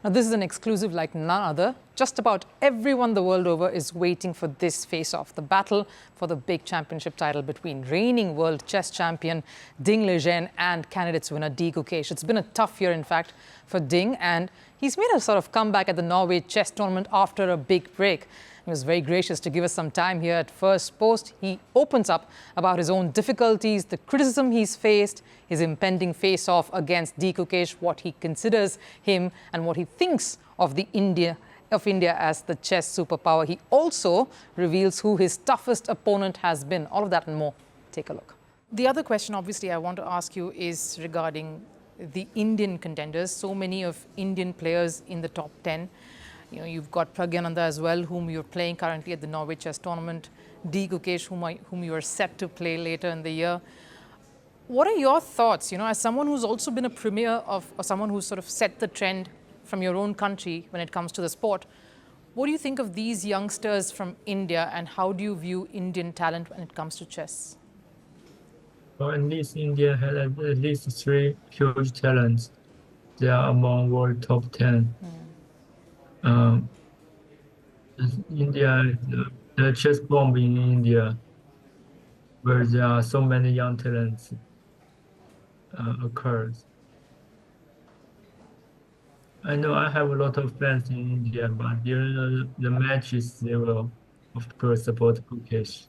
Now, this is an exclusive like none other. Just about everyone the world over is waiting for this face-off, the battle for the big championship title between reigning world chess champion Ding Liren and candidates winner D Gukesh. It's been a tough year, in fact, for Ding, and he's made a sort of comeback at the Norway chess tournament after a big break. He was very gracious to give us some time here at Firstpost. He opens up about his own difficulties, the criticism he's faced, his impending face-off against D Gukesh, what he considers him and what he thinks of India as the chess superpower. He also reveals who his toughest opponent has been. All of that and more. Take a look. The other question, obviously, I want to ask you is regarding the Indian contenders. So many of Indian players in the top 10. You know, you've got Praggnanandhaa as well, whom you're playing currently at the Norway chess tournament. D Gukesh, whom you are set to play later in the year. What are your thoughts, you know, as someone who's also been a premier or someone who's sort of set the trend from your own country when it comes to the sport? What do you think of these youngsters from India, and how do you view Indian talent when it comes to chess? Well, at least India had at least 3 huge talents. They are among world top 10. India, the chess bomb in India, where there are so many young talents, occurs. I know I have a lot of fans in India, but during the matches, they will, of course, support Gukesh.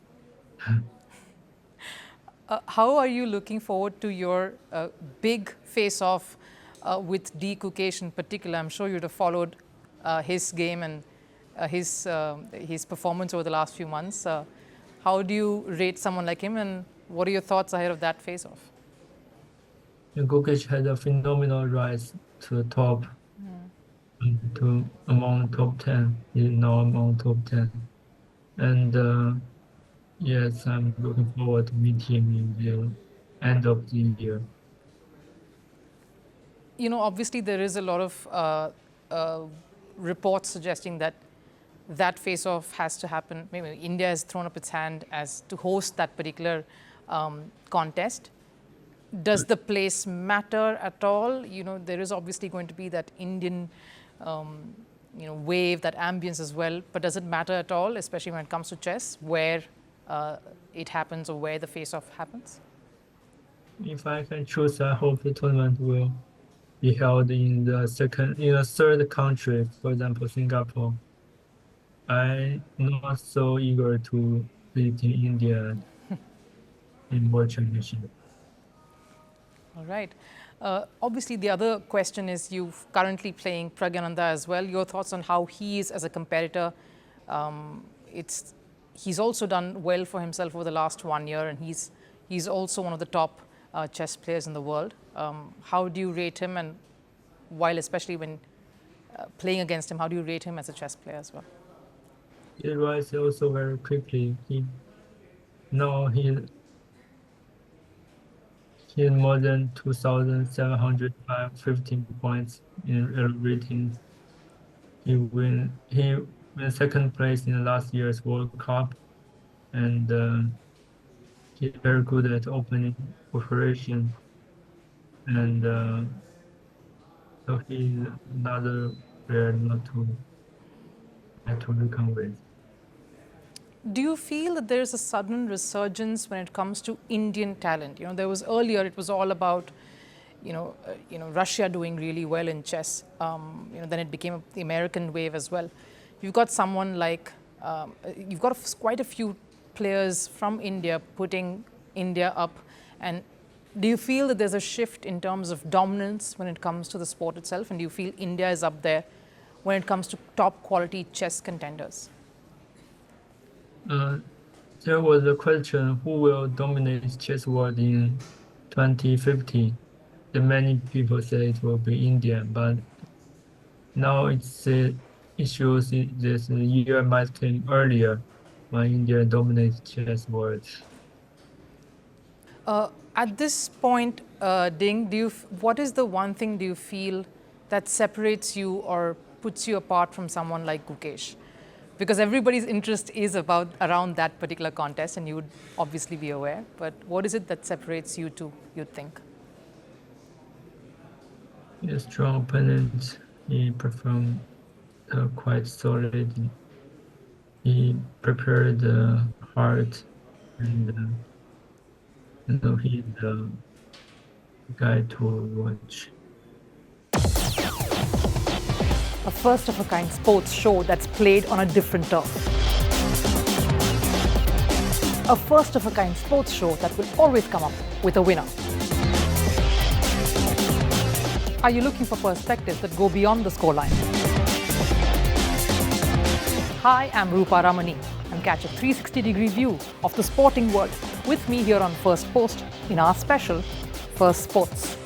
How are you looking forward to your big face-off with D Gukesh in particular? I'm sure you'd have followed his game and his performance over the last few months. How do you rate someone like him, and what are your thoughts ahead of that face-off? Gukesh had a phenomenal rise to the top, to among top 10. He's now among top 10, and yes, I'm looking forward to meet him in the end of the year. You know, obviously there is a lot of reports suggesting that that face-off has to happen. Maybe India has thrown up its hand as to host that particular contest. Does the place matter at all? You know, there is obviously going to be that Indian, wave, that ambience as well. But does it matter at all, especially when it comes to chess, where it happens or where the face-off happens? If I can choose, I hope the tournament will be held in the third country, for example, Singapore. I'm not so eager to visit India in World Championship. All right. Obviously, the other question is you're currently playing Praggnanandhaa as well. Your thoughts on how he is as a competitor? He's also done well for himself over the last 1 year, and he's also one of the top chess players in the world. How do you rate him, and especially when playing against him, how do you rate him as a chess player as well? He rises also very quickly. He more than 2,715 points in ratings. He win second place in last year's World Cup, and he's very good at opening operation, and so he's another player not to reckon with. Do you feel that there is a sudden resurgence when it comes to Indian talent? You know, there was earlier, it was all about, Russia doing really well in chess. Then it became the American wave as well. You've got someone like, you've got quite a few players from India putting India up. And do you feel that there's a shift in terms of dominance when it comes to the sport itself? And do you feel India is up there when it comes to top quality chess contenders? There was a question, who will dominate chess world in 2050? Many people say it will be India, but now it shows this year might came earlier when India dominates chess world. At this point, Ding, what is the one thing do you feel that separates you or puts you apart from someone like Gukesh? Because everybody's interest is around that particular contest, and you would obviously be aware. But what is it that separates you two, you think? A strong opponent, He performed quite solid. He prepared hard, and he's the guy to watch. A first-of-a-kind sports show that's played on a different turf. A first-of-a-kind sports show that will always come up with a winner. Are you looking for perspectives that go beyond the scoreline? Hi, I'm Rupha Ramani, and catch a 360-degree view of the sporting world with me here on Firstpost in our special Firstpost.